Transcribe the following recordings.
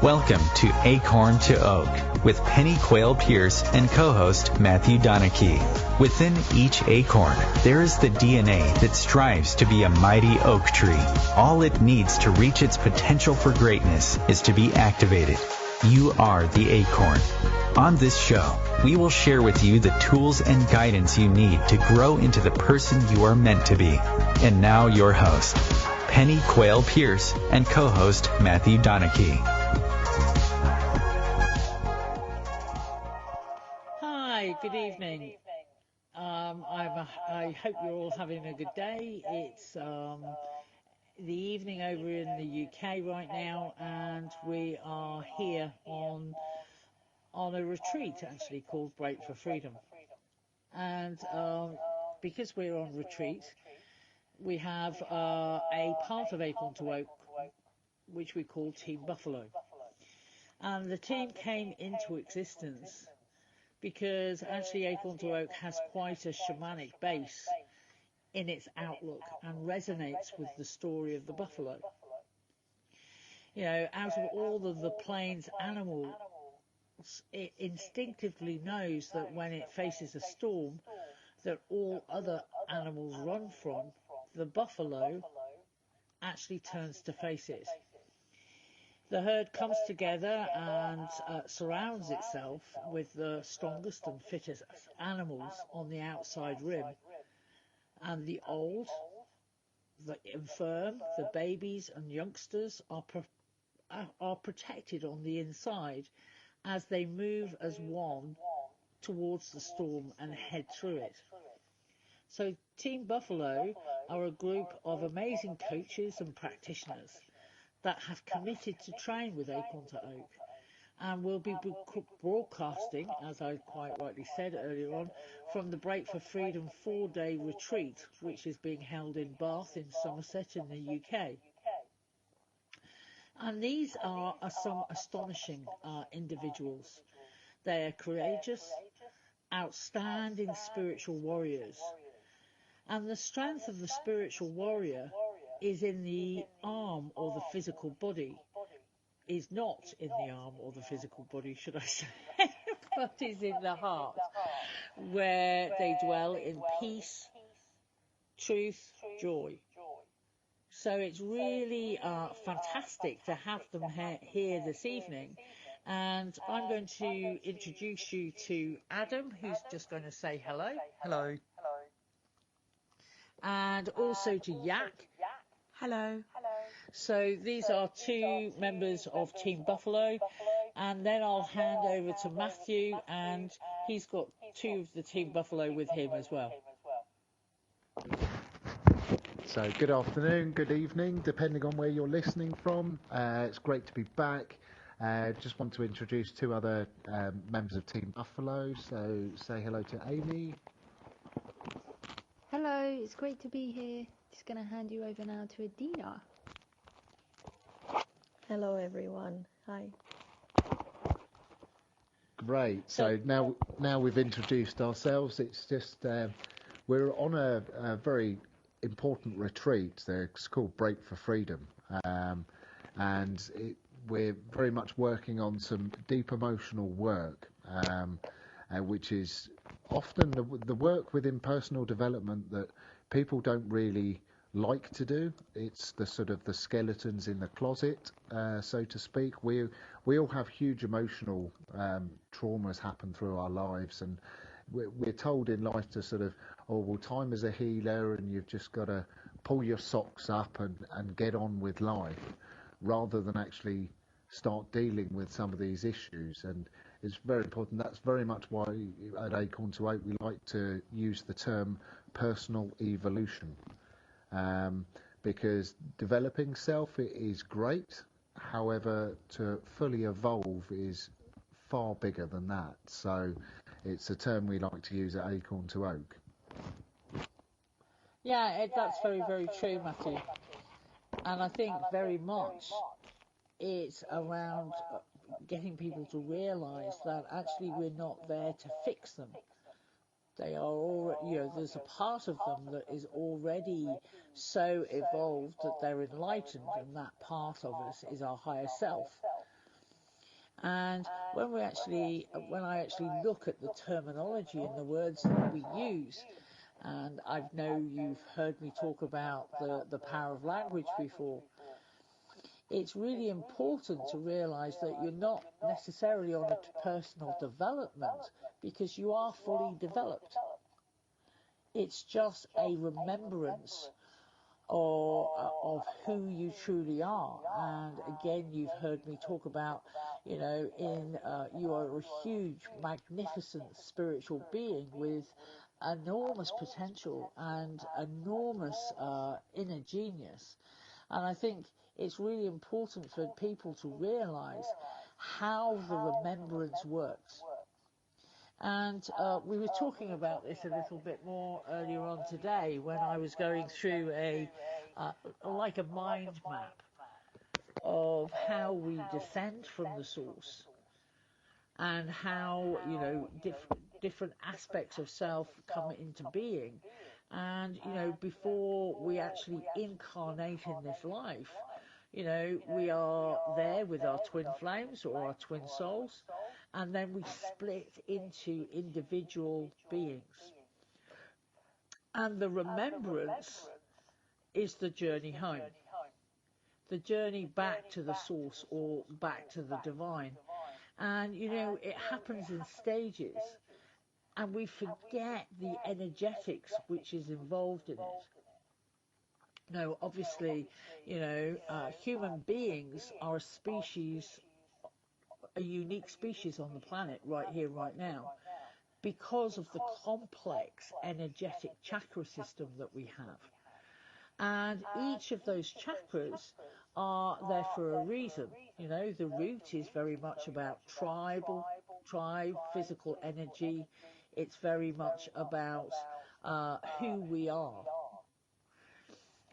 Welcome to Acorn to Oak with Pennie Quaile-Pearce and co-host Matthew Donachie. Within each acorn, there is the DNA that strives to be a mighty oak tree. All it needs to reach its potential for greatness is to be activated. You are the acorn. On this show, we will share with you the tools and guidance you need to grow into the person you are meant to be. And now your host, Pennie Quaile-Pearce and co-host Matthew Donachie. Hi, good evening. I hope you're all having a good day. It's the evening over in the UK right now, and we are here on a retreat actually called Break for Freedom. And because we're on retreat, we have a part of Acorn to Oak which we call Team Buffalo. And the team came into existence because actually Acorn to Oak has quite a shamanic base in its outlook and resonates with the story of the buffalo. You know, out of all of the plains animals, it instinctively knows that when it faces a storm that all other animals run from, the buffalo actually turns to face it. The herd comes together and surrounds itself with the strongest and fittest animals on the outside rim, and the old, the infirm, the babies and youngsters are protected on the inside as they move as one towards the storm and head through it. So Team Buffalo are a group of amazing coaches and practitioners that have committed to train with Acorn to Oak, and will be broadcasting, as I quite rightly said earlier on, from the Break for Freedom 4-day retreat, which is being held in Bath in Somerset in the UK. And these are some astonishing individuals. They are courageous, outstanding spiritual warriors. And the strength of the spiritual warrior is in the arm or the physical body, is not in the arm or the physical body, should I say, but is in the heart, where they dwell in peace, truth, joy. So it's really fantastic to have them here this evening. And I'm going to introduce you to Adam, who's just going to say hello. Hello. And also to Yak. Hello. So these are two members of Team Buffalo, and then I'll hand over to Matthew, and he's got two of the Team Buffalo with him as well. So good afternoon, good evening, depending on where you're listening from. It's great to be back. Just want to introduce two other members of Team Buffalo. So say hello to Amy. Hello, it's great to be here. Just going to hand you over now to Adina. Hello everyone. Hi. Great. So now we've introduced ourselves. It's just we're on a very important retreat. It's called Break for Freedom, and we're very much working on some deep emotional work, which is often the work within personal development that people don't really like to do. It's the sort of the skeletons in the closet, so to speak. We all have huge emotional traumas happen through our lives, and we're told in life to sort of, oh well, time is a healer and you've just got to pull your socks up and get on with life, rather than actually start dealing with some of these issues. And it's very important. That's very much why at Acorn to Oak we like to use the term personal evolution. Because developing self is great, however, to fully evolve is far bigger than that. So it's a term we like to use at Acorn to Oak. Yeah, that's very, very true, Matthew. And I think very much it's around getting people to realise that actually we're not there to fix them. They are already, there's a part of them that is already so evolved that they're enlightened, and that part of us is our higher self. And when I actually look at the terminology and the words that we use, and I know you've heard me talk about the power of language before, it's really important to realize that you're not necessarily on a personal development because you are fully developed. It's just a remembrance of who you truly are. And again, you've heard me talk about, you are a huge, magnificent spiritual being with enormous potential and enormous inner genius. And I think it's really important for people to realize how the remembrance works. And we were talking about this a little bit more earlier on today when I was going through like a mind map of how we descend from the source and how, different aspects of self come into being. And, before we actually incarnate in this life, we are there with our twin flames or our twin souls, and then we split into individual beings. And the remembrance is the journey home, the journey back to the source or back to the divine. And, it happens in stages, and we forget the energetics which is involved in it. No, obviously, human beings are a unique species on the planet right here, right now, because of the complex energetic chakra system that we have. And each of those chakras are there for a reason. The root is very much about tribe, physical energy. It's very much about who we are.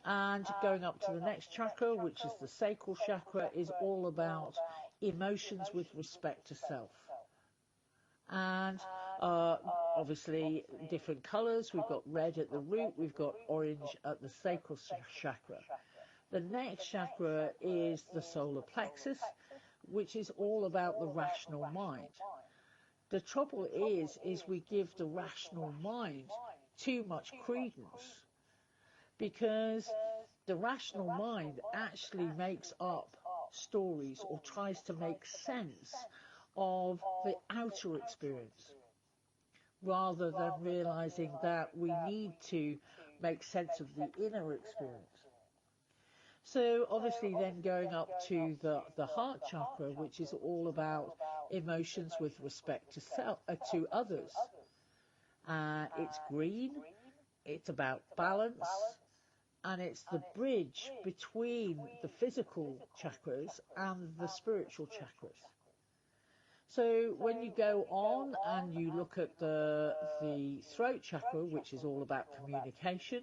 And going up to the next chakra, which is the sacral chakra, is all about emotions with respect to self. And obviously different colours. We've got red at the root, we've got orange at the sacral chakra. The next chakra is the solar plexus, which is all about the rational mind. The trouble is we give the rational mind too much credence, because the rational mind actually makes up stories or tries to make sense of the outer experience, rather than realizing that we need to make sense of the inner experience. So obviously then going up to the heart chakra, which is all about emotions with respect to others. It's green, it's about balance, and it's the bridge between the physical chakras and the spiritual chakras. So when you go on and you look at the throat chakra, which is all about communication,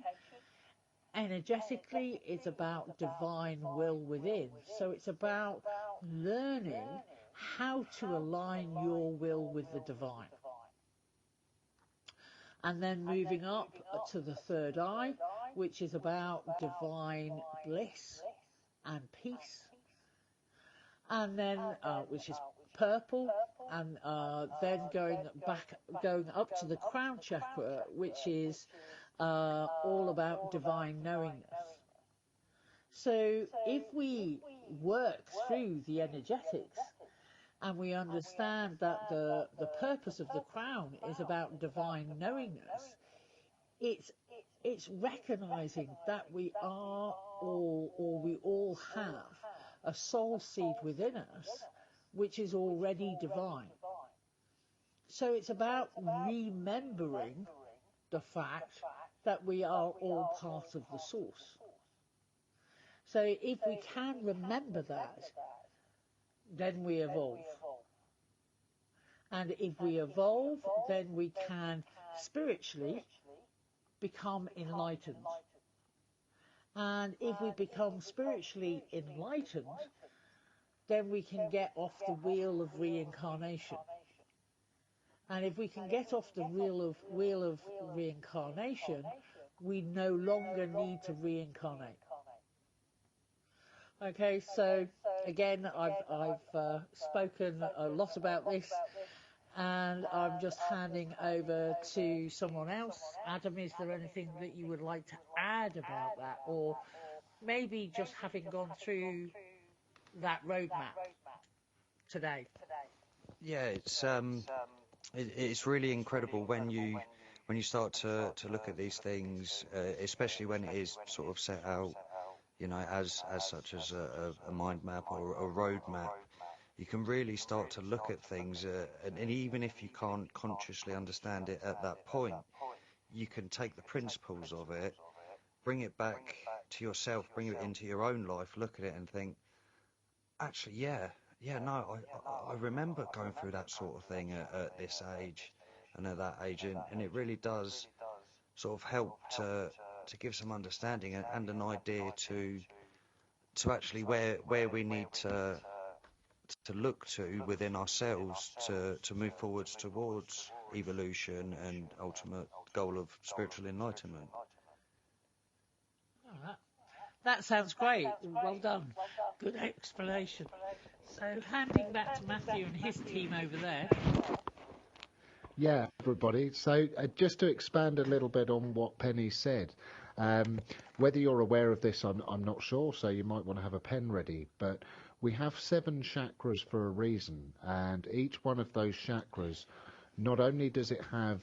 energetically it's about divine will within. So it's about learning how to align your will with the divine. And then moving up to the third eye, which is about divine bliss and peace. And then, which is purple, and then going up to the crown chakra, which is all about divine knowingness. So if we work through the energetics and we understand that the purpose of the crown is about divine knowingness, it's recognizing that we are all, or we all have, a soul seed within us which is already divine. So it's about remembering the fact that we are all part of the source. So if we can remember that, then we evolve. And if we evolve, then we can spiritually become enlightened. And if we become spiritually enlightened, then we can get off the wheel of reincarnation. And if we can get off the wheel of reincarnation, we no longer need to reincarnate. Okay, so again, I've spoken a lot about this, and I'm just handing over to someone else. Adam, is there anything that you would like to add about that, or maybe just having gone through that roadmap today? Yeah, it's really incredible when you start to look at these things, especially when it is sort of set out, as such as a mind map or a road map. You can really start to look at things, and even if you can't consciously understand it at that point, you can take the principles of it, bring it back to yourself, bring it into your own life, look at it and think, actually, no, I remember going through that sort of thing at this age and at that age, and it really does sort of help to give some understanding and an idea to actually where we need to look to within ourselves to move forwards towards evolution and ultimate goal of spiritual enlightenment. Oh, that sounds great. Well done. Good explanation. So handing back to Matthew and his team over there. Yeah, everybody. So just to expand a little bit on what Penny said, whether you're aware of this, I'm not sure, so you might want to have a pen ready, but we have 7 chakras for a reason, and each one of those chakras, not only does it have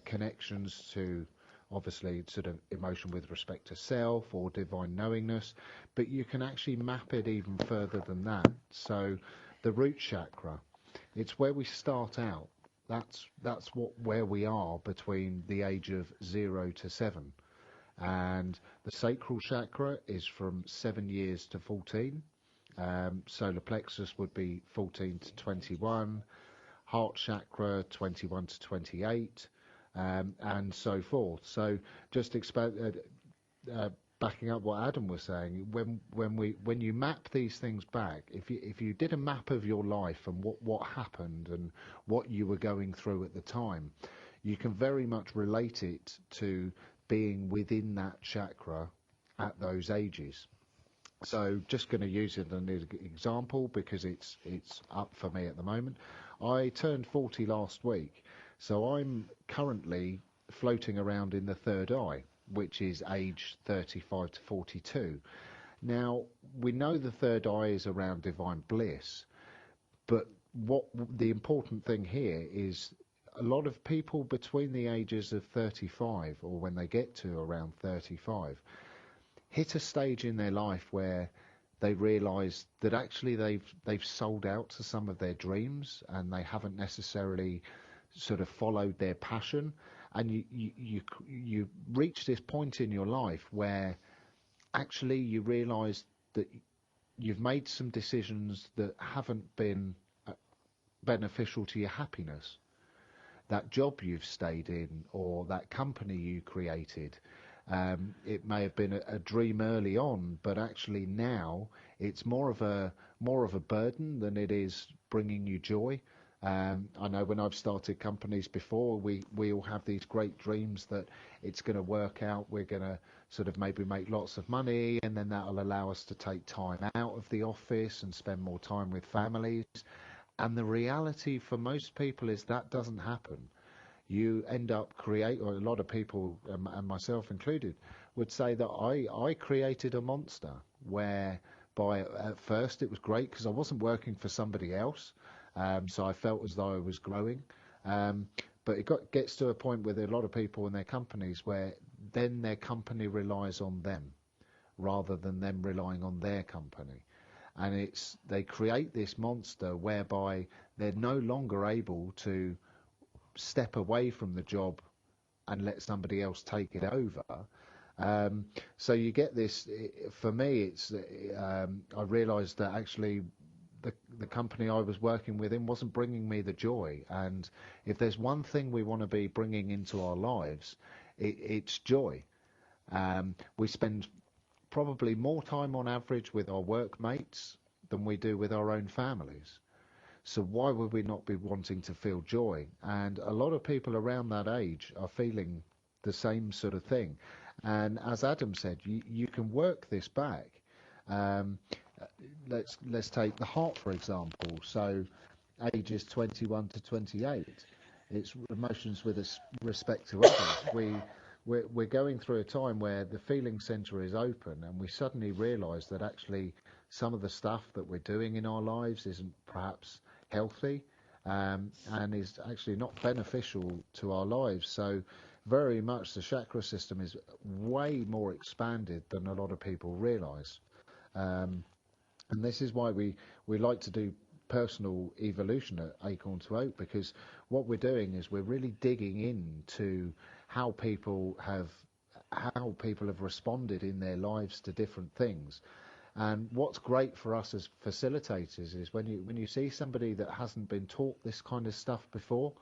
connections to obviously sort of emotion with respect to self or divine knowingness, but you can actually map it even further than that. So the root chakra, it's where we start out. That's where we are between the age of 0 to 7. And the sacral chakra is from 7 years to 14. Solar plexus would be 14 to 21. Heart chakra 21 to 28. And so forth. So just backing up what Adam was saying, when you map these things back, if you did a map of your life and what happened and what you were going through at the time, you can very much relate it to being within that chakra at those ages. So just going to use it as an example because it's up for me at the moment. I turned 40 last week, so I'm currently floating around in the third eye, which is age 35 to 42. Now, we know the third eye is around divine bliss, but what the important thing here is a lot of people between the ages of 35 or when they get to around 35 hit a stage in their life where they realise that actually they've sold out to some of their dreams and they haven't necessarily sort of followed their passion, and you reach this point in your life where actually you realise that you've made some decisions that haven't been beneficial to your happiness. That job you've stayed in or that company you created, it may have been a dream early on, but actually now it's more of a burden than it is bringing you joy. I know when I've started companies before, we all have these great dreams that it's going to work out, we're going to sort of maybe make lots of money, and then that'll allow us to take time out of the office and spend more time with families. And the reality for most people is that doesn't happen. You end up or a lot of people, and myself included, would say that I created a monster whereby at first it was great because I wasn't working for somebody else. So I felt as though I was growing. But it gets to a point with a lot of people in their companies where then their company relies on them rather than them relying on their company. And they create this monster whereby they're no longer able to step away from the job and let somebody else take it over. So you get this, for me, I realised that actually the company I was working within wasn't bringing me the joy. And if there's one thing we want to be bringing into our lives, it's joy. We spend probably more time on average with our workmates than we do with our own families. So why would we not be wanting to feel joy? And a lot of people around that age are feeling the same sort of thing. And as Adam said, you can work this back. let's take the heart, for example. So ages 21 to 28, it's emotions with respect to others. We're going through a time where the feeling center is open, and we suddenly realize that actually some of the stuff that we're doing in our lives isn't perhaps healthy, and is actually not beneficial to our lives. So very much the chakra system is way more expanded than a lot of people realize. And this is why we like to do personal evolution at Acorn to Oak, because what we're doing is we're really digging into how people have responded in their lives to different things. And what's great for us as facilitators is when you see somebody that hasn't been taught this kind of stuff before,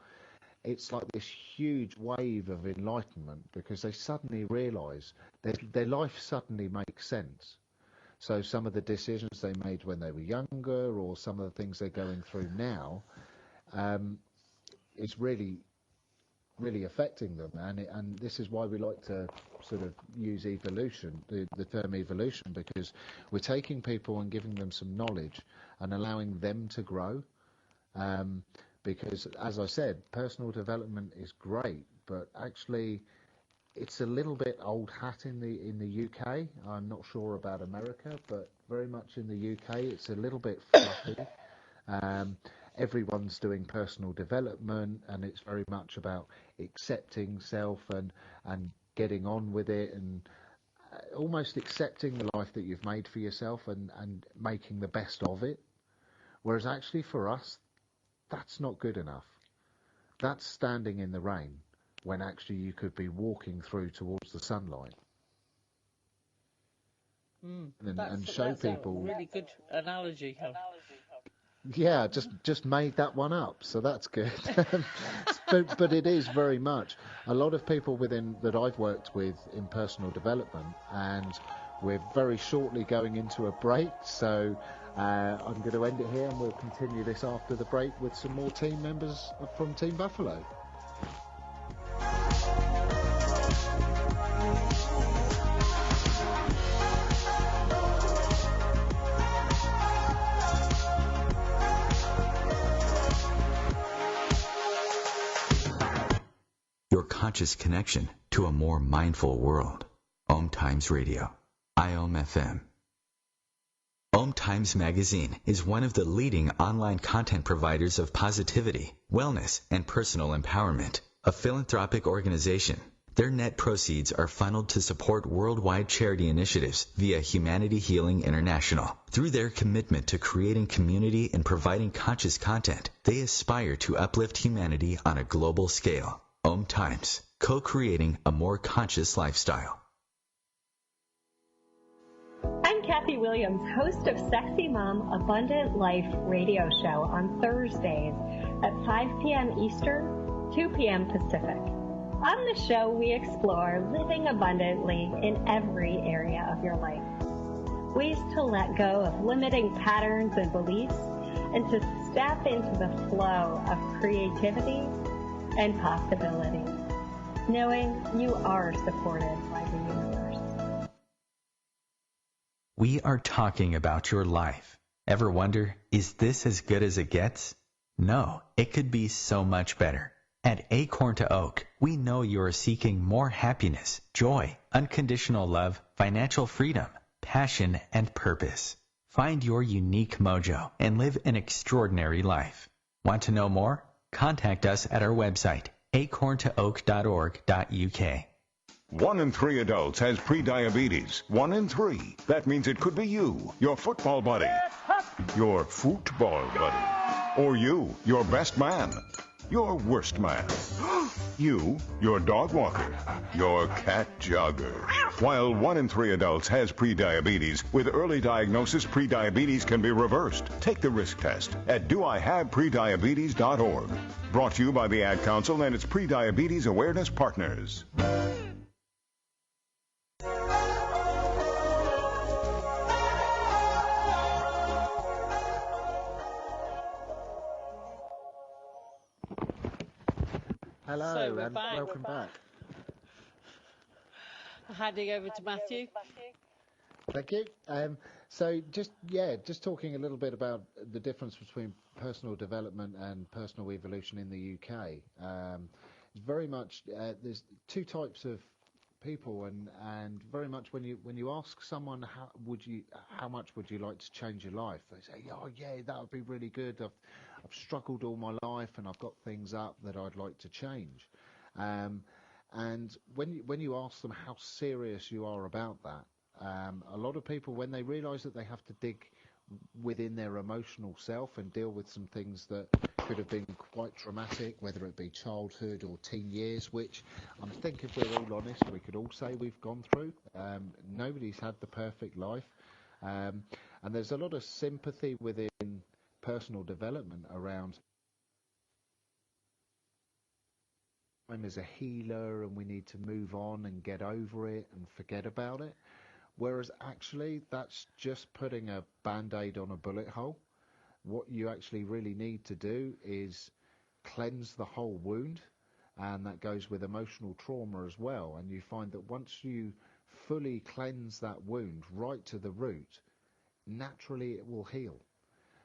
it's like this huge wave of enlightenment, because they suddenly realize their life suddenly makes sense. So some of the decisions they made when they were younger, or some of the things they're going through now, is really affecting them. And this is why we like to sort of use evolution, the term evolution, because we're taking people and giving them some knowledge and allowing them to grow. Because, as I said, personal development is great, but actually it's a little bit old hat in the UK. I'm not sure about America, but very much in the UK it's a little bit fluffy. Everyone's doing personal development, and it's very much about accepting self and getting on with it, and almost accepting the life that you've made for yourself and making the best of it. Whereas actually for us, that's not good enough. That's standing in the rain when actually you could be walking through towards the sunlight. And show people. A really good analogy. Yeah, just made that one up, so that's good. but it is very much a lot of people that I've worked with in personal development, and we're very shortly going into a break, so I'm going to end it here, and we'll continue this after the break with some more team members from Team Buffalo. Your conscious connection to a more mindful world. OMTimes Radio. IOM-FM. OMTimes Magazine is one of the leading online content providers of positivity, wellness, and personal empowerment. A philanthropic organization, their net proceeds are funneled to support worldwide charity initiatives via Humanity Healing International. Through their commitment to creating community and providing conscious content, they aspire to uplift humanity on a global scale. OMTimes, co-creating a more conscious lifestyle. I'm Kathy Williams, host of Sexy Mom Abundant Life radio show on Thursdays at 5 p.m. Eastern, 2 p.m. Pacific. On the show, we explore living abundantly in every area of your life. Ways to let go of limiting patterns and beliefs, and to step into the flow of creativity and possibility, knowing you are supported by the universe. We are talking about your life. Ever wonder, is this as good as it gets? No, it could be so much better. At Acorn to Oak, we know you are seeking more happiness, joy, unconditional love, financial freedom, passion, and purpose. Find your unique mojo and live an extraordinary life. Want to know more? Contact us at our website, acorntooak.org.uk. 1 in 3 adults has prediabetes. 1 in 3. That means it could be you, your football buddy, your football buddy, or you, your best man, your worst man, you, your dog walker, your cat jogger. While 1 in 3 adults has prediabetes, with early diagnosis, prediabetes can be reversed. Take the risk test at doihaveprediabetes.org. Brought to you by the Ad Council and its Prediabetes Awareness Partners. Hello, So we're and back. welcome back. Handing over to Matthew. Thank you. So just talking a little bit about the difference between personal development and personal evolution in the UK. It's very much there's two types of people, and very much when you ask someone how much would you like to change your life, they say, oh yeah, that would be really good. I've struggled all my life and I've got things up that I'd like to change. And when you ask them how serious you are about that, a lot of people, when they realise that they have to dig within their emotional self and deal with some things that could have been quite traumatic, whether it be childhood or teen years, which I think if we're all honest, we could all say we've gone through. Nobody's had the perfect life. And there's a lot of sympathy within personal development around time as a healer, and we need to move on and get over it and forget about it. Whereas actually that's just putting a band-aid on a bullet hole. What you actually really need to do is cleanse the whole wound, and that goes with emotional trauma as well. And you find that once you fully cleanse that wound right to the root, naturally it will heal.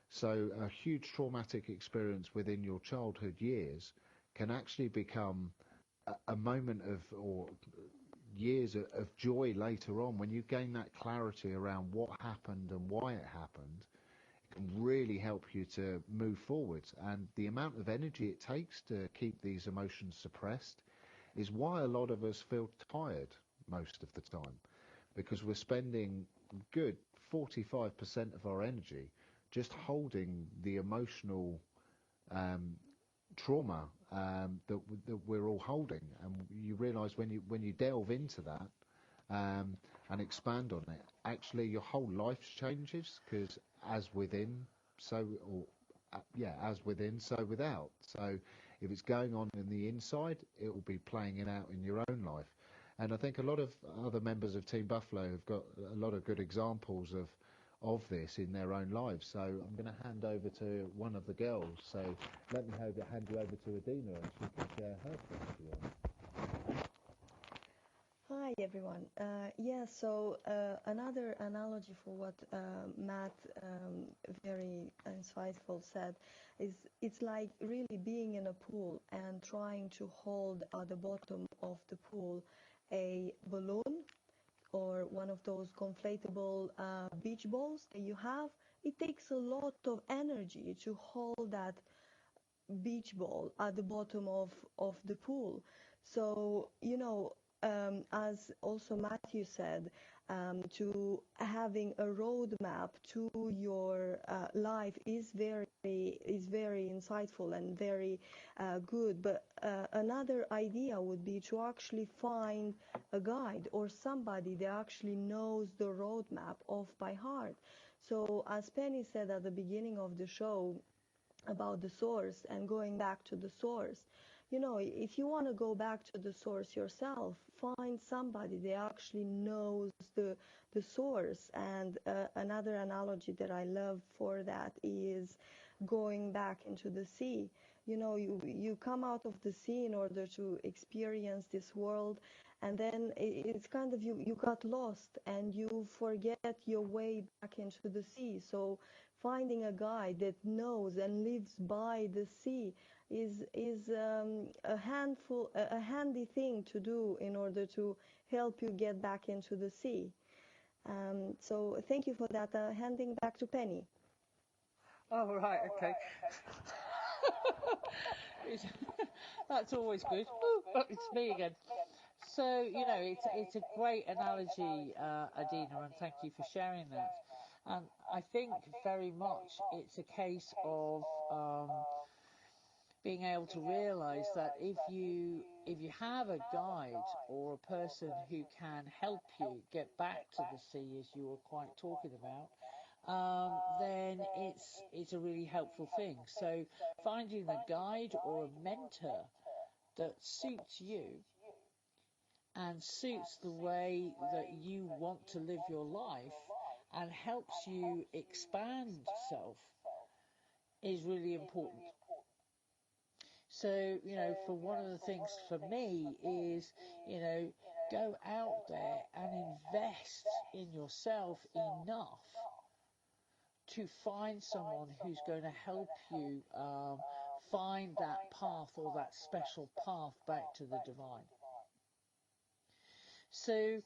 So a huge traumatic experience within your childhood years can actually become a moment or years of joy later on when you gain that clarity around what happened and why it happened. It can really help you to move forwards, and the amount of energy it takes to keep these emotions suppressed is why a lot of us feel tired most of the time, because we're spending good 45% of our energy just holding the emotional trauma that we're all holding. And you realise when you delve into that and expand on it, actually your whole life changes, because as within, so without. So if it's going on in the inside, it will be playing it out in your own life. And I think a lot of other members of Team Buffalo have got a lot of good examples of this in their own lives. So I'm going to hand over to one of the girls. So let me hand you over to Adina, and she can share her story. Hi everyone. So another analogy for what Matt very insightful said is it's like really being in a pool and trying to hold at the bottom of the pool a balloon or one of those conflatable beach balls that you have. It takes a lot of energy to hold that beach ball at the bottom of the pool. So, as also Matthew said, to having a roadmap to your life is very insightful and very good. But another idea would be to actually find a guide or somebody that actually knows the roadmap off by heart. So as Penny said at the beginning of the show about the source and going back to the source, if you want to go back to the source yourself, find somebody that actually knows the source. And another analogy that I love for that is going back into the sea. You come out of the sea in order to experience this world, and then it's kind of you got lost and you forget your way back into the sea. So finding a guide that knows and lives by the sea is a handy thing to do in order to help you get back into the sea. So thank you for that. Handing back to Penny. Oh, right, okay. That's always good. Ooh, it's me again. So, it's a great analogy, Adina, and thank you for sharing that. And I think very much it's a case of being able to realise that if you have a guide or a person who can help you get back to the sea, as you were quite talking about, then it's a really helpful thing. So finding a guide or a mentor that suits you and suits the way that you want to live your life and helps you expand self is really important. So, for one of the things for me is, go out there and invest in yourself enough to find someone who's going to help you find that path or that special path back to the divine. So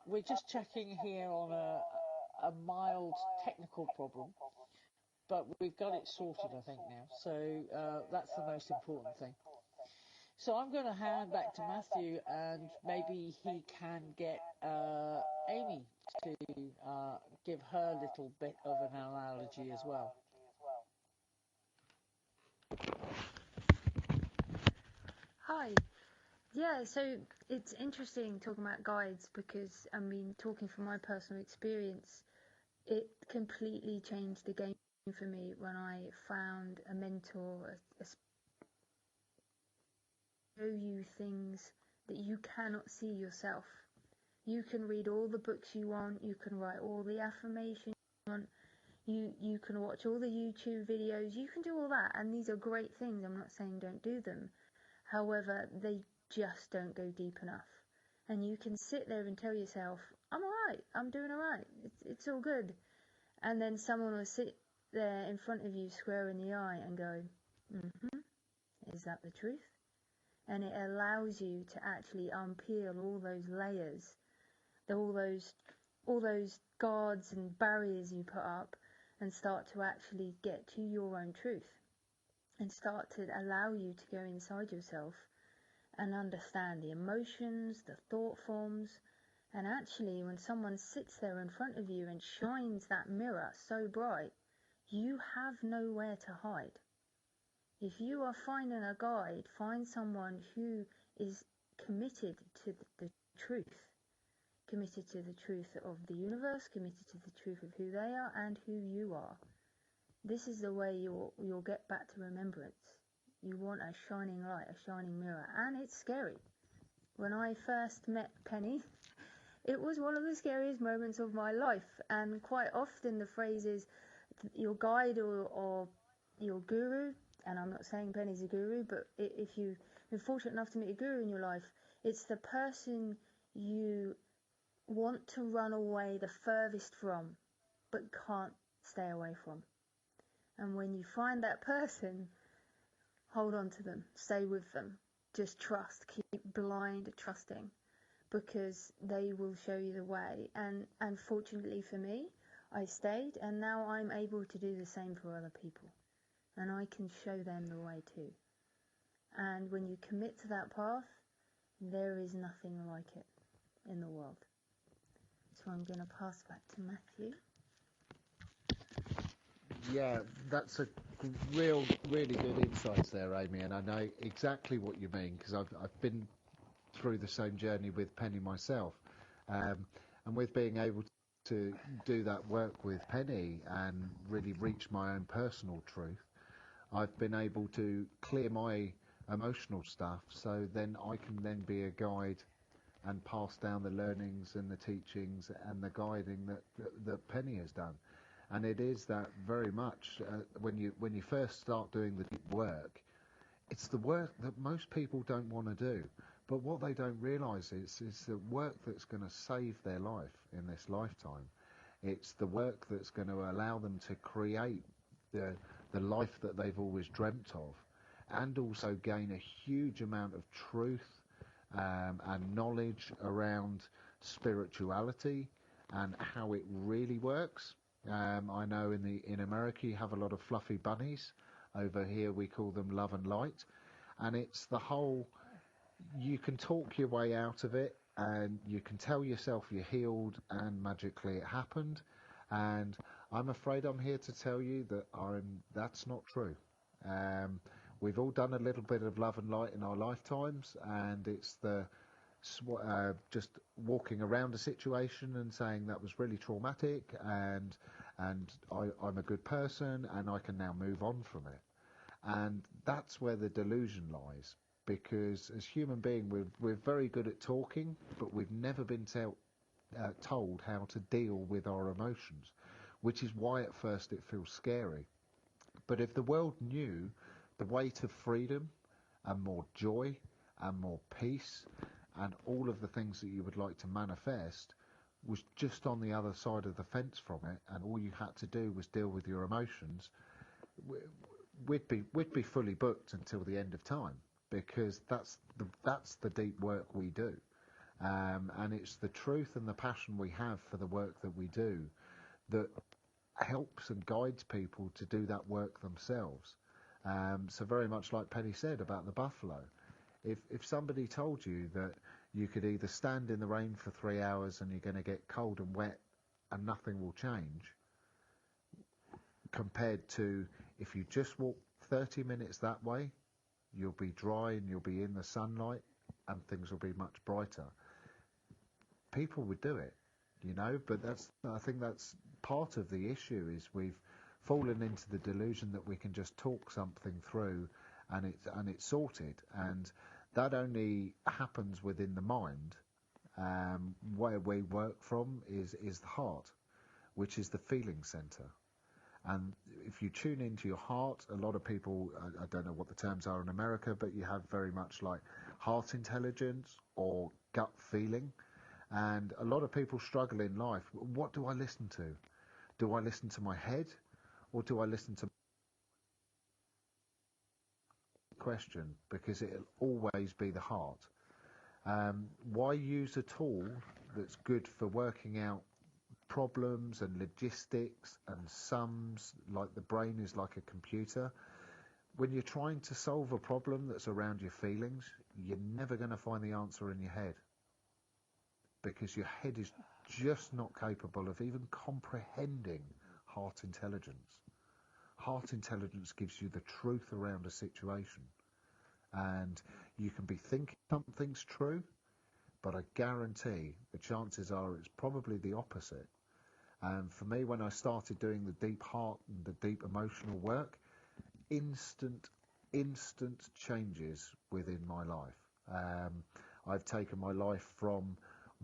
we're just checking here on a mild technical problem, but we've got it sorted, I think, now. So that's the most important thing. So I'm going to hand back to Matthew, and maybe he can get Amy to give her little bit of an analogy as well. Hi. Yeah, so it's interesting talking about guides because, I mean, talking from my personal experience, it completely changed the game for me when I found a mentor, show you things that you cannot see yourself. You can read all the books you want, you can write all the affirmations you want, you can watch all the YouTube videos, you can do all that, and these are great things. I'm not saying don't do them. However, they just don't go deep enough. And you can sit there and tell yourself, I'm alright, I'm doing alright, it's all good. And then someone will sit there in front of you, square in the eye, and go, is that the truth? And it allows you to actually unpeel all those layers, all those guards and barriers you put up, and start to actually get to your own truth, and start to allow you to go inside yourself and understand the emotions, the thought forms. And actually, when someone sits there in front of you and shines that mirror so bright, you have nowhere to hide. If you are finding a guide, find someone who is committed to the truth, committed to the truth of the universe, committed to the truth of who they are and who you are. This is the way you'll get back to remembrance. You want a shining light, a shining mirror, and it's scary. When I first met Penny, it was one of the scariest moments of my life, and quite often the phrase is your guide or your guru, and I'm not saying Penny's a guru, but if you've been fortunate enough to meet a guru in your life, it's the person you want to run away the furthest from, but can't stay away from. And when you find that person, hold on to them, stay with them, just trust, keep blind trusting, because they will show you the way. And fortunately for me, I stayed, and now I'm able to do the same for other people, and I can show them the way too. And when you commit to that path, there is nothing like it in the world. So I'm going to pass back to Matthew. Yeah, that's a really good insights there, Amy, and I know exactly what you mean because I've been through the same journey with Penny myself, and with being able to do that work with Penny and really reach my own personal truth, I've been able to clear my emotional stuff, so then I can then be a guide and pass down the learnings and the teachings and the guiding that Penny has done. And it is that very much when you first start doing the deep work, it's the work that most people don't want to do. But what they don't realise is the work that's going to save their life in this lifetime. It's the work that's going to allow them to create the life that they've always dreamt of, and also gain a huge amount of truth and knowledge around spirituality and how it really works. I know in America you have a lot of fluffy bunnies. Over here we call them love and light, and it's the whole, you can talk your way out of it and you can tell yourself you're healed and magically it happened, and I'm afraid I'm here to tell you that that's not true. We've all done a little bit of love and light in our lifetimes, and it's just walking around a situation and saying that was really traumatic, and I'm a good person and I can now move on from it. And that's where the delusion lies, because as human beings we're very good at talking, but we've never been told how to deal with our emotions, which is why at first it feels scary. But if the world knew the way to freedom and more joy and more peace and all of the things that you would like to manifest, was just on the other side of the fence from it, and all you had to do was deal with your emotions, we'd be fully booked until the end of time, because that's the deep work we do, and it's the truth and the passion we have for the work that we do that helps and guides people to do that work themselves. So very much like Penny said about the buffalo, if somebody told you that you could either stand in the rain for 3 hours and you're going to get cold and wet and nothing will change, compared to if you just walk 30 minutes that way, you'll be dry and you'll be in the sunlight and things will be much brighter. People would do it, you know, but I think that's part of the issue, is we've fallen into the delusion that we can just talk something through and it's sorted, and that only happens within the mind. Where we work from is the heart, which is the feeling center. And if you tune into your heart, a lot of people, I don't know what the terms are in America, but you have very much like heart intelligence or gut feeling. And a lot of people struggle in life. What do I listen to? Do I listen to my head, or do I listen to question? Because it'll always be the heart. Why use a tool that's good for working out problems and logistics and sums, like the brain is like a computer? When you're trying to solve a problem that's around your feelings, you're never going to find the answer in your head, because your head is just not capable of even comprehending heart intelligence. Heart intelligence gives you the truth around a situation, and you can be thinking something's true, but I guarantee the chances are it's probably the opposite. And for me, when I started doing the deep heart and the deep emotional work, instant changes within my life. I've taken my life from,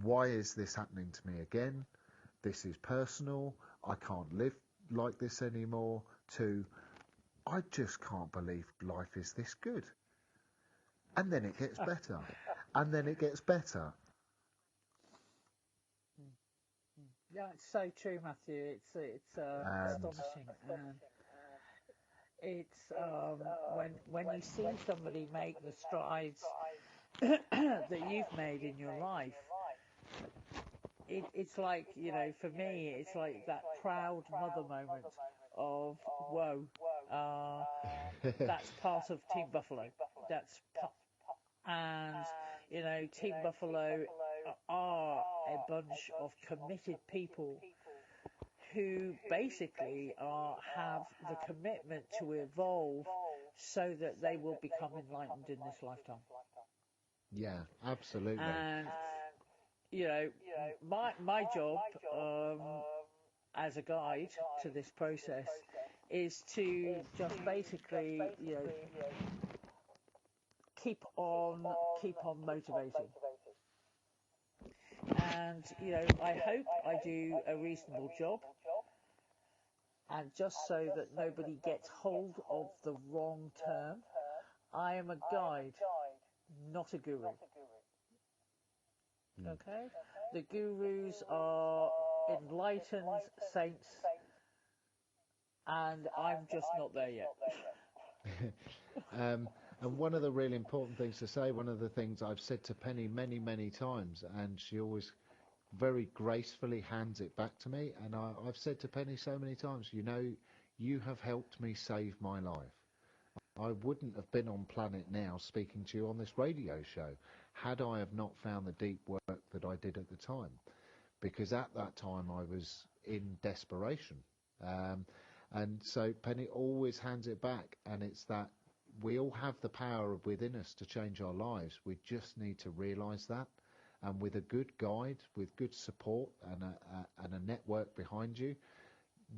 why is this happening to me again? This is personal. I can't live like this anymore, to, I just can't believe life is this good. And then it gets better. And then it gets better. Yeah, it's so true, Matthew. It's astonishing, and it's when you see somebody make the strides that you've made in your life. It's like, you know, for me, it's like that proud mother moment of, whoa, that's part of Team Buffalo. And, you know, Team Buffalo are a bunch of committed people who basically have the commitment to evolve so that they will become enlightened in this lifetime. Yeah, absolutely. And, you know, my job as a guide to this process is to just basically, you know, keep on motivating. And, you know, I hope I do a reasonable job, and just so that nobody gets hold of the wrong term, I am a guide, not a guru. Okay? The gurus are enlightened saints, and I'm just not there yet. And one of the really important things to say, one of the things I've said to Penny many, many times, and she always very gracefully hands it back to me, and I've said to Penny so many times, you know, you have helped me save my life. I wouldn't have been on planet now speaking to you on this radio show had I have not found the deep work that I did at the time, because at that time I was in desperation. And so Penny always hands it back, and it's that we all have the power within us to change our lives. We just need to realise that, and with a good guide, with good support and a network behind you,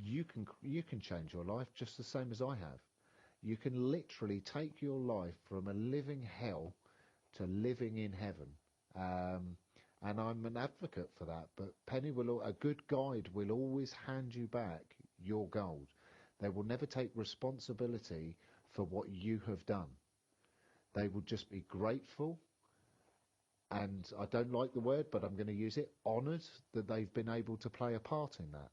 you can change your life just the same as I have. You can literally take your life from a living hell to living in heaven. And I'm an advocate for that. But Penny a good guide will always hand you back your gold. They will never take responsibility for what you have done. They will just be grateful and I don't like the word, but I'm going to use it, honoured that they've been able to play a part in that.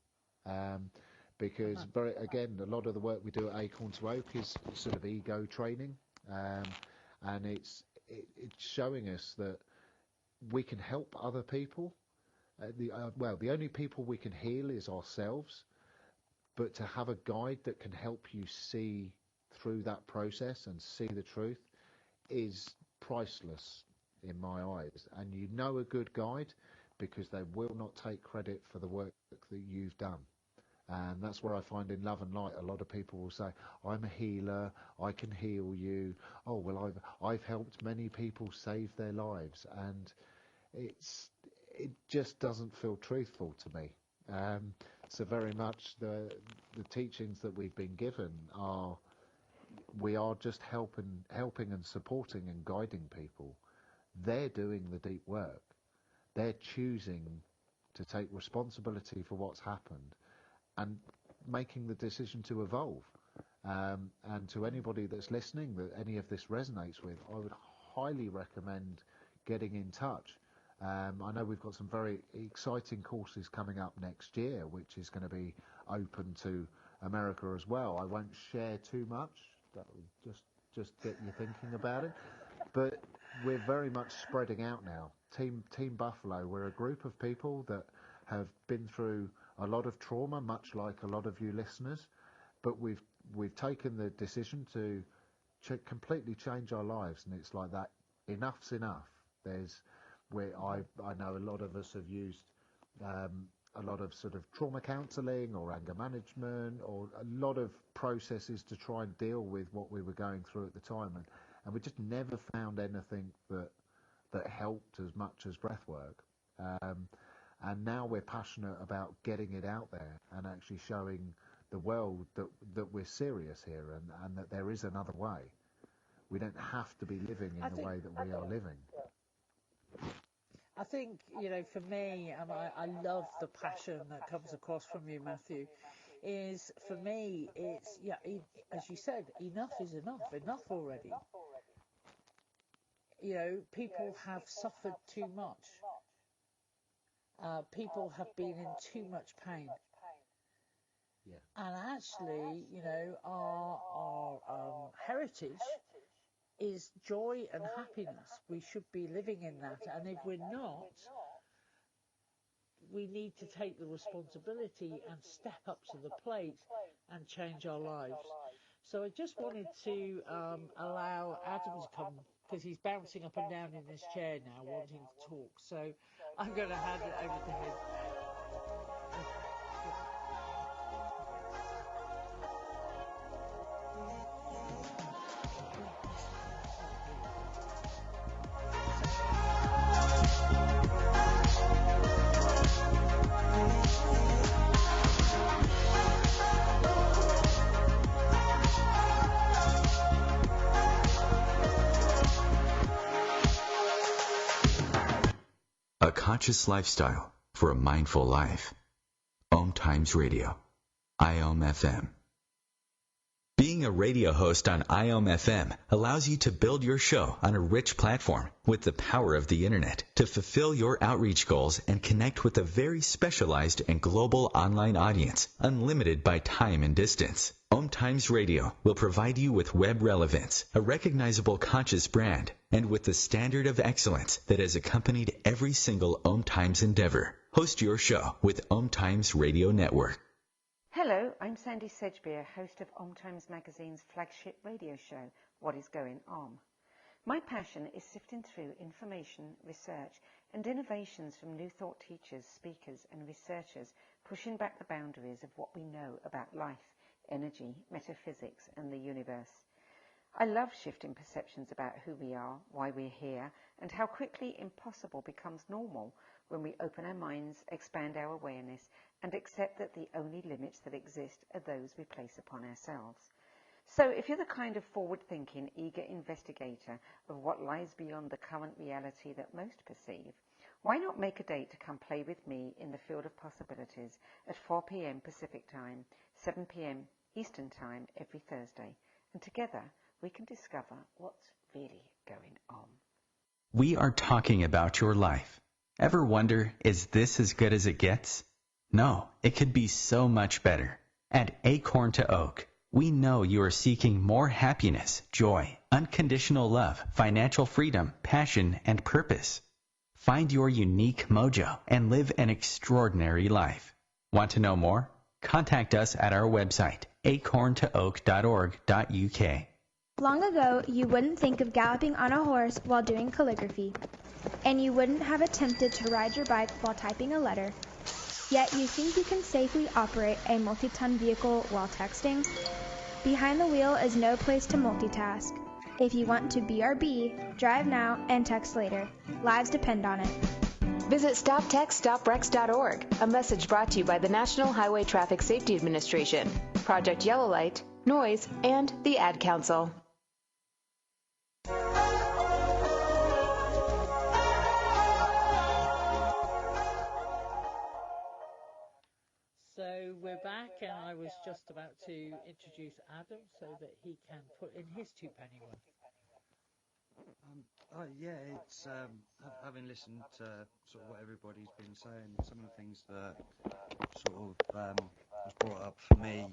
Because, again, a lot of the work we do at Acorn to Oak is sort of ego training, and it's showing us that we can help other people. The only people we can heal is ourselves, but to have a guide that can help you see through that process and see the truth is priceless in my eyes. And you know a good guide because they will not take credit for the work that you've done. And that's where I find in Love and Light, a lot of people will say, I'm a healer, I can heal you. Oh, well, I've helped many people save their lives. And it just doesn't feel truthful to me. So very much the teachings that we've been given we are just helping and supporting and guiding people. They're doing the deep work. They're choosing to take responsibility for what's happened and making the decision to evolve. And to anybody that's listening that any of this resonates with, I would highly recommend getting in touch. I know we've got some very exciting courses coming up next year, which is going to be open to America as well. I won't share too much. That will just get you thinking about it. But we're very much spreading out now. Team Buffalo, we're a group of people that have been through a lot of trauma, much like a lot of you listeners. But we've taken the decision to completely change our lives, and it's like that. Enough's enough. I know a lot of us have used a lot of sort of trauma counselling or anger management or a lot of processes to try and deal with what we were going through at the time, and we just never found anything that helped as much as breath work. And now we're passionate about getting it out there and actually showing the world that we're serious here and that there is another way. We don't have to be living in the way that we are living. I think, for me, and I love the passion that comes across from you, Matthew, is for me, it's, as you said, enough is enough already. People have suffered too much. People have been in too much pain. Yeah. And actually, our heritage is joy and happiness. We should be living in that. And if we're not, we need to take the responsibility and step up to the plate and change our lives. So I just wanted to allow Adam to come, because he's bouncing up and down in this chair now, wanting to talk. So I'm going to hand it over to him. A conscious lifestyle for a mindful life. OMTimes Radio. IOM-FM. Being a radio host on IOM-FM allows you to build your show on a rich platform with the power of the internet to fulfill your outreach goals and connect with a very specialized and global online audience, unlimited by time and distance. OMTimes Radio will provide you with web relevance, a recognizable conscious brand, and with the standard of excellence that has accompanied every single OMTimes endeavor. Host your show with OMTimes Radio Network. Hello, I'm Sandy Sedgbeer, host of OMTimes Magazine's flagship radio show, What is Going On? My passion is sifting through information, research, and innovations from new thought teachers, speakers, and researchers, pushing back the boundaries of what we know about life, energy, metaphysics, and the universe. I love shifting perceptions about who we are, why we're here, and how quickly impossible becomes normal when we open our minds, expand our awareness, and accept that the only limits that exist are those we place upon ourselves. So if you're the kind of forward-thinking, eager investigator of what lies beyond the current reality that most perceive, why not make a date to come play with me in the field of possibilities at 4 p.m. Pacific Time, 7 p.m. Eastern Time every Thursday, and together we can discover what's really going on. We are talking about your life. Ever wonder, is this as good as it gets? No, it could be so much better. At Acorn to Oak, we know you are seeking more happiness, joy, unconditional love, financial freedom, passion, and purpose. Find your unique mojo and live an extraordinary life. Want to know more? Contact us at our website, acorntooak.org.uk. Long ago, you wouldn't think of galloping on a horse while doing calligraphy, and you wouldn't have attempted to ride your bike while typing a letter. Yet you think you can safely operate a multi-ton vehicle while texting? Behind the wheel is no place to multitask. If you want to BRB, drive now and text later. Lives depend on it. Visit StopTextStopWrecks.org, a message brought to you by the National Highway Traffic Safety Administration, Project Yellow Light, Noise, and the Ad Council. So we're back, and I was just about to introduce Adam so that he can put in his two-penny one. Yeah, it's having listened to sort of what everybody's been saying, some of the things that sort of was brought up for me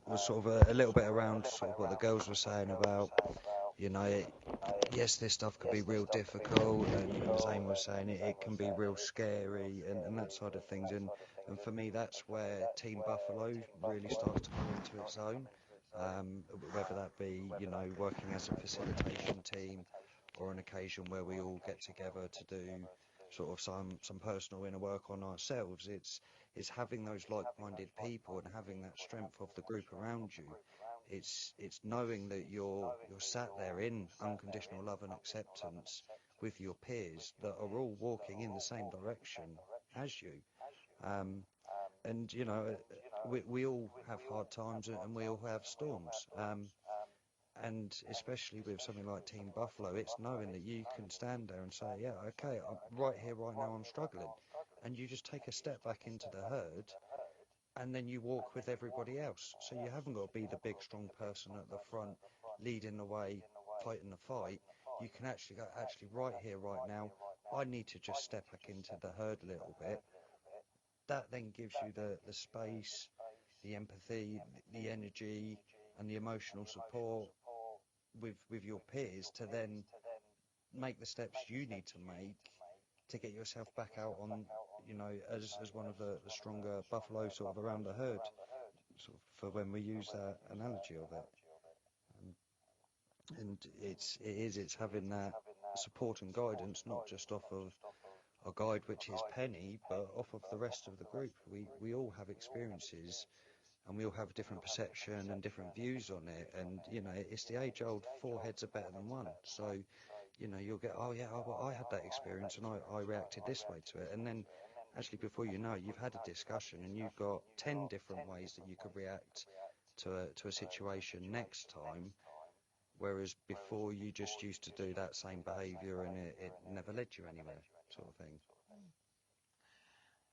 was sort of a little bit around sort of what the girls were saying about, you know, yes, this stuff could be real difficult, and as Zane was saying, it can be real scary and that side of things. And for me, that's where Team Buffalo really starts to come into its own, whether that be, you know, working as a facilitation team or an occasion where we all get together to do sort of some personal inner work on ourselves. It's having those like-minded people and having that strength of the group around you. It's knowing that you're sat there in unconditional love and acceptance with your peers that are all walking in the same direction as you. And you know, we all have hard times and we all have storms. And especially with something like Team Buffalo, it's knowing that you can stand there and say, yeah, okay, I'm right here, right now, I'm struggling. And you just take a step back into the herd, and then you walk with everybody else. So you haven't got to be the big, strong person at the front, leading the way, fighting the fight. You can actually go, right here, right now, I need to just step back into the herd a little bit. That then gives you the space, the empathy, the energy, and the emotional support with your peers to then make the steps you need to make to get yourself back out on, you know, as one of the stronger buffalo sort of around the herd, sort of for when we use that analogy of it. And it's having that support and guidance, not just off of a guide, which is Penny, but off of the rest of the group. We all have experiences, and we all have different perception and different views on it. And, you know, it's the age-old 4 heads are better than one. So, you know, you'll get, oh, yeah, well, I had that experience and I reacted this way to it. And then, actually, before you know it, you've had a discussion and you've got 10 different ways that you could react to a situation next time, whereas before you just used to do that same behaviour and it never led you anywhere, sort of thing.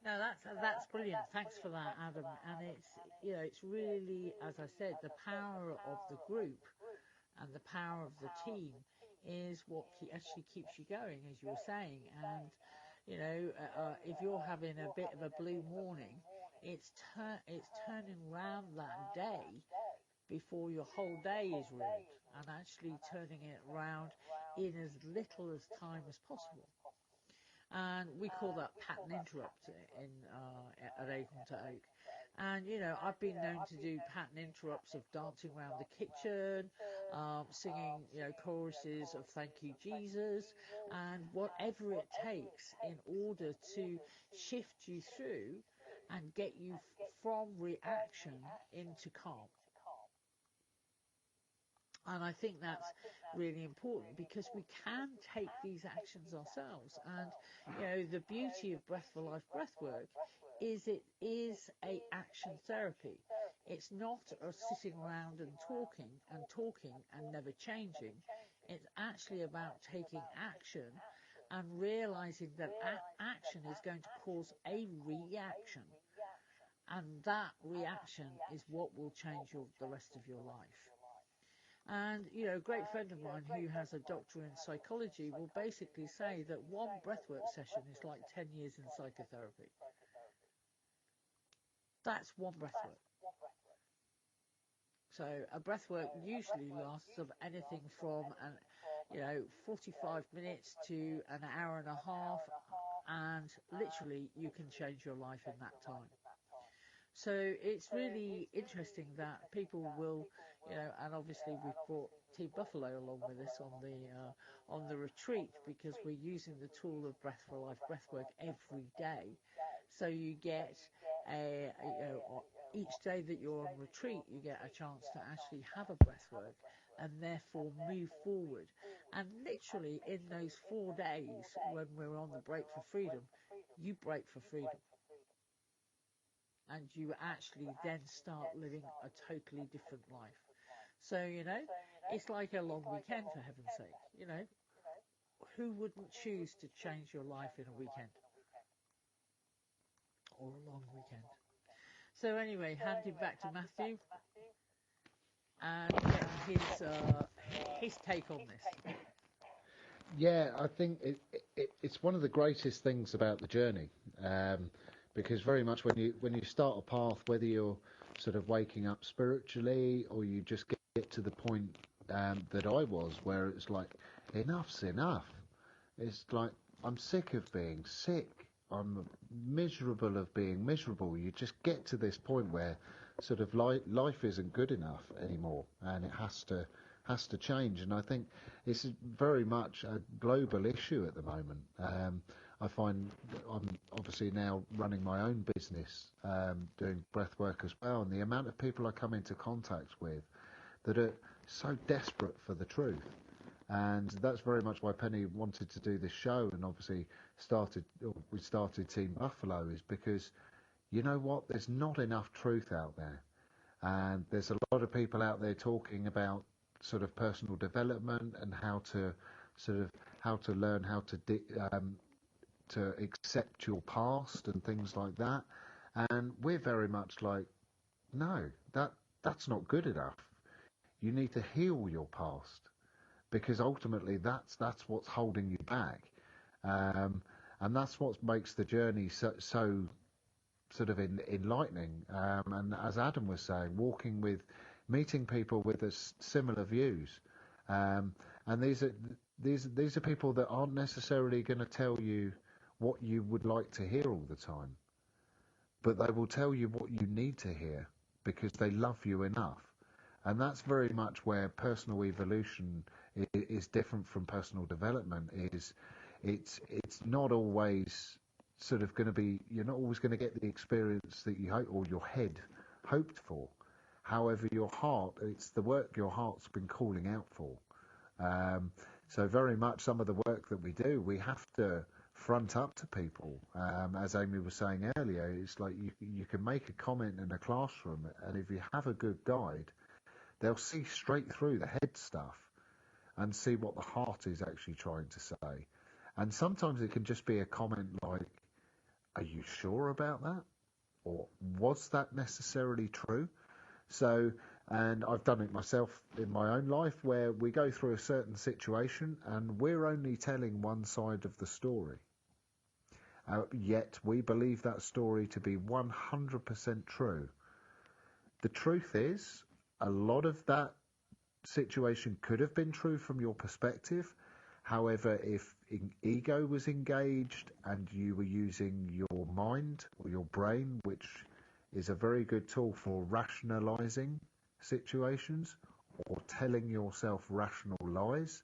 No, that's brilliant. Thanks for that, Adam. And it's, you know, it's really, as I said, the power of the group and the power of the team is what actually keeps you going, as you were saying. And, you know, if you're having a bit of a blue morning, it's turning round that day before your whole day is ruined, and actually turning it round in as little as time as possible. And we call that pattern interrupt at Acorn to Oak. And, you know, I've been known to do pattern interrupts of dancing around the kitchen, singing, you know, choruses of Thank You, Jesus, and whatever it takes in order to shift you through and get you from reaction into calm. And I think that's really important, because we can take these actions ourselves. And, you know, the beauty of Breath for Life breathwork is it is a action therapy. It's not us sitting around and talking and never changing. It's actually about taking action and realizing that action is going to cause a reaction. And that reaction is what will change the rest of your life. And, you know, a great friend of mine who has a doctorate in psychology will basically say that one breathwork session is like 10 years in psychotherapy. That's one breathwork. So a breathwork usually lasts of anything from, 45 minutes to an hour and a half, and literally you can change your life in that time. So it's really interesting that people will, and obviously we've brought Team Buffalo along with us on the retreat, because we're using the tool of Breath for Life breathwork every day. So you get each day that you're on retreat, you get a chance to actually have a breathwork and therefore move forward. And literally in those 4 days when we're on the break for freedom, you break for freedom. And you actually then start living a totally different life. So, it's like a long weekend, for heaven's sake. Who wouldn't choose to change your life in a weekend? Or a long weekend. So anyway, handing back to Matthew and getting his take on this. Yeah, I think it's one of the greatest things about the journey. Because very much when you start a path, whether you're sort of waking up spiritually or you just get to the point that I was, where it's like, enough's enough. It's like, I'm sick of being sick. I'm miserable of being miserable. You just get to this point where sort of life isn't good enough anymore, and it has to change. And I think it's very much a global issue at the moment. I find I'm obviously now running my own business, doing breath work as well, and the amount of people I come into contact with that are so desperate for the truth. And that's very much why Penny wanted to do this show, and obviously we started Team Buffalo, is because, you know what, there's not enough truth out there. And there's a lot of people out there talking about sort of personal development and how to learn how to accept your past and things like that, and we're very much like, no, that's not good enough. You need to heal your past, because ultimately that's what's holding you back, and that's what makes the journey so sort of enlightening. And as Adam was saying, meeting people with similar views, and these are people that aren't necessarily going to tell you what you would like to hear all the time, but they will tell you what you need to hear because they love you enough. And that's very much where personal evolution is different from personal development. It's not always sort of going to be, you're not always going to get the experience that you hope, or your head hoped for. However, your heart, it's the work your heart's been calling out for. So very much some of the work that we do, we have to front up to people. As Amy was saying earlier, it's like you can make a comment in a classroom, and if you have a good guide, they'll see straight through the head stuff and see what the heart is actually trying to say. And sometimes it can just be a comment like, are you sure about that? Or was that necessarily true? So, and I've done it myself in my own life, where we go through a certain situation and we're only telling one side of the story. Yet we believe that story to be 100% true. The truth is, a lot of that situation could have been true from your perspective. However, if ego was engaged and you were using your mind or your brain, which is a very good tool for rationalizing situations or telling yourself rational lies,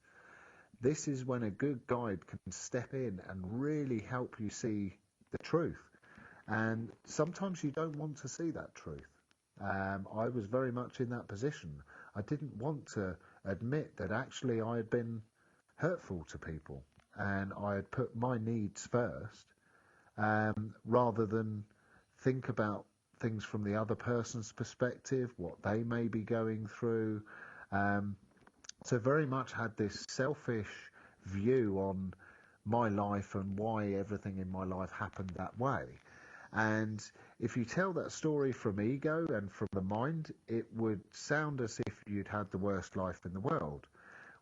this is when a good guide can step in and really help you see the truth. And sometimes you don't want to see that truth. I was very much in that position. I didn't want to admit that actually I had been hurtful to people, and I had put my needs first, rather than think about things from the other person's perspective, what they may be going through. So very much had this selfish view on my life and why everything in my life happened that way. And if you tell that story from ego and from the mind, it would sound as if you'd had the worst life in the world.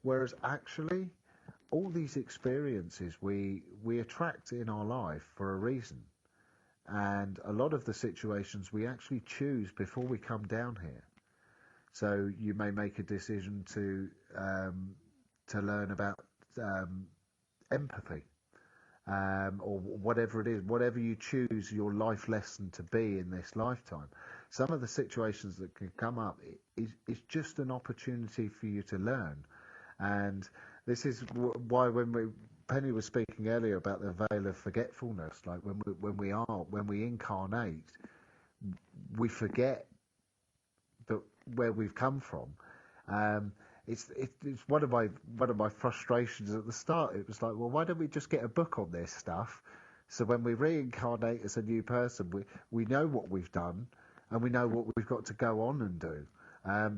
Whereas actually, all these experiences we attract in our life for a reason. And a lot of the situations we actually choose before we come down here. So you may make a decision to learn about empathy, or whatever it is, whatever you choose your life lesson to be in this lifetime. Some of the situations that can come up is just an opportunity for you to learn. And this is why when Penny was speaking earlier about the veil of forgetfulness, like when we incarnate, we forget that where we've come from. It's one of my frustrations at the start. It was like, well, why don't we just get a book on this stuff? So when we reincarnate as a new person, we know what we've done, and we know what we've got to go on and do,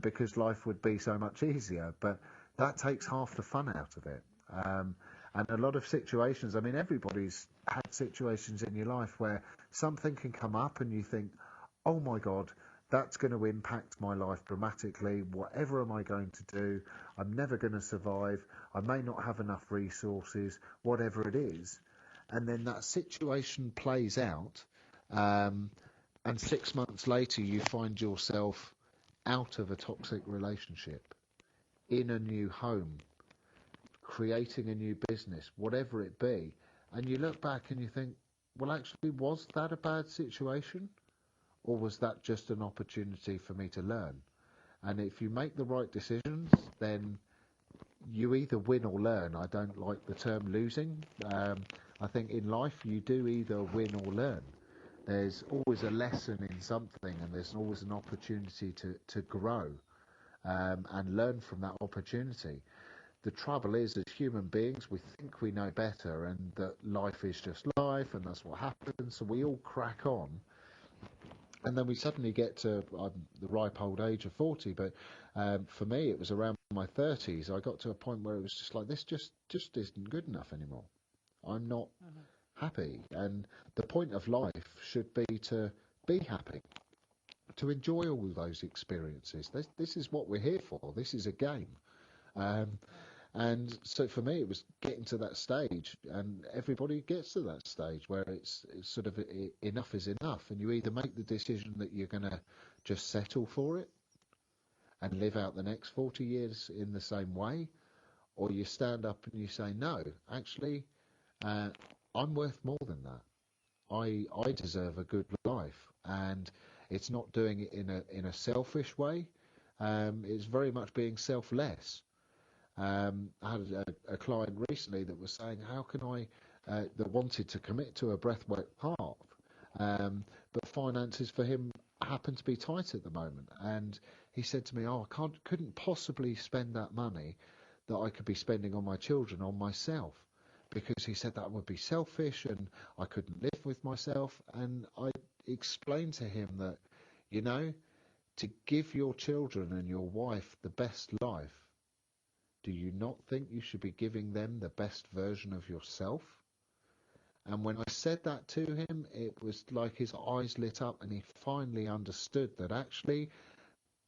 because life would be so much easier. But that takes half the fun out of it. And a lot of situations, I mean, everybody's had situations in your life where something can come up and you think, oh my God, that's going to impact my life dramatically. Whatever am I going to do? I'm never going to survive. I may not have enough resources, whatever it is. And then that situation plays out, and 6 months later you find yourself out of a toxic relationship, in a new home, creating a new business, whatever it be. And you look back and you think, well, actually, was that a bad situation? Or was that just an opportunity for me to learn? And if you make the right decisions, then you either win or learn. I don't like the term losing. I think in life you do either win or learn. There's always a lesson in something, and there's always an opportunity to grow and learn from that opportunity. The trouble is, as human beings, we think we know better, and that life is just life, and that's what happens, so we all crack on. And then we suddenly get to the ripe old age of 40, but for me it was around my 30s. I got to a point where it was just like, this just isn't good enough anymore. I'm not happy, and the point of life should be to be happy, to enjoy all those experiences. This is what we're here for. This is a game. And so for me, it was getting to that stage, and everybody gets to that stage where it's sort of enough is enough, and you either make the decision that you're going to just settle for it and live out the next 40 years in the same way, or you stand up and you say, no, actually, I'm worth more than that. I deserve a good life, and it's not doing it in a selfish way. It's very much being selfless. I had a client recently that was saying, how can I, that wanted to commit to a breathwork path, but finances for him happen to be tight at the moment. And he said to me, I couldn't possibly spend that money that I could be spending on my children on myself, because he said that would be selfish and I couldn't live with myself. And I explained to him that, to give your children and your wife the best life, do you not think you should be giving them the best version of yourself? And when I said that to him, it was like his eyes lit up, and he finally understood that actually,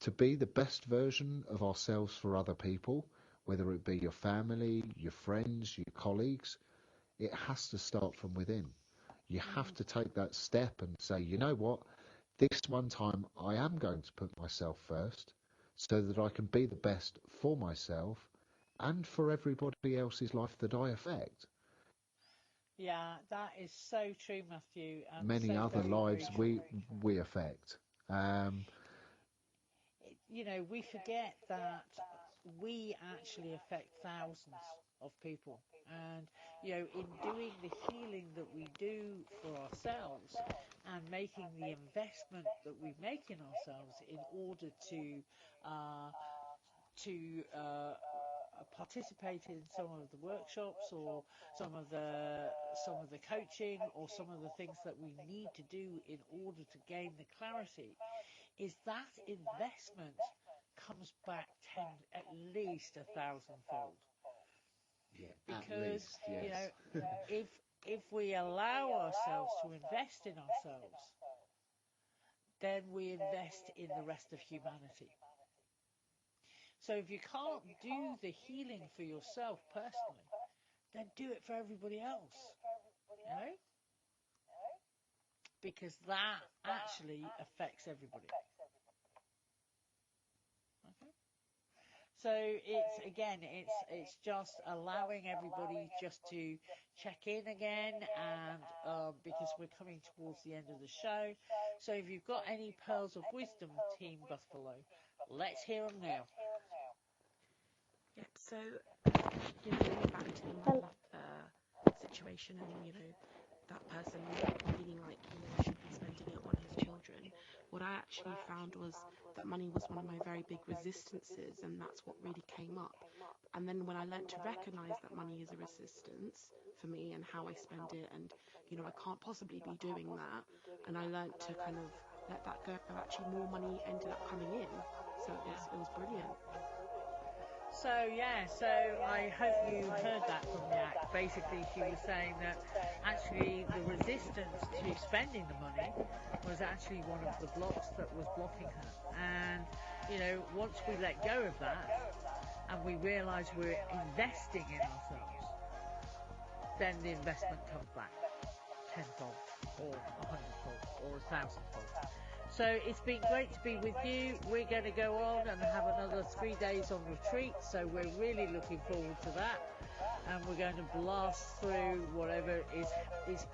to be the best version of ourselves for other people, whether it be your family, your friends, your colleagues, it has to start from within. You have to take that step and say, you know what, this one time I am going to put myself first so that I can be the best for myself and for everybody else's life that I affect. Yeah, that is so true, Matthew. And many so other very, lives very we affect. We forget that we actually affect thousands of people. And, in doing the healing that we do for ourselves and making the investment that we make in ourselves in order to participate in some of the workshops or some of the coaching or some of the things that we need to do in order to gain the clarity, is that investment comes back at least 1,000-fold. Yeah, because at least, yes. if we allow ourselves to invest in ourselves, then we invest in the rest of humanity. So if you can't do the healing for yourself personally, then do it for everybody else, you know? Because that actually affects everybody. Okay? So it's just allowing everybody just to check in again, and because we're coming towards the end of the show. So if you've got any pearls of wisdom, Team Buffalo, let's hear them now. Yep. So, going back to the money situation, and that person feeling like he should be spending it on his children. What I actually found was that money was one of my very big resistances, and that's what really came up. And then when I learned to recognize that money is a resistance for me and how I spend it, and I can't possibly be doing that, and I learned to kind of let that go. Actually, more money ended up coming in, so it was brilliant. So I hope you heard that from the act. Basically, she was saying that actually the resistance to spending the money was actually one of the blocks that was blocking her. And, once we let go of that and we realise we're investing in ourselves, then the investment comes back tenfold or 100-fold or 1,000-fold. So it's been great to be with you. We're going to go on and have another 3 days on retreat, so we're really looking forward to that. And we're going to blast through whatever is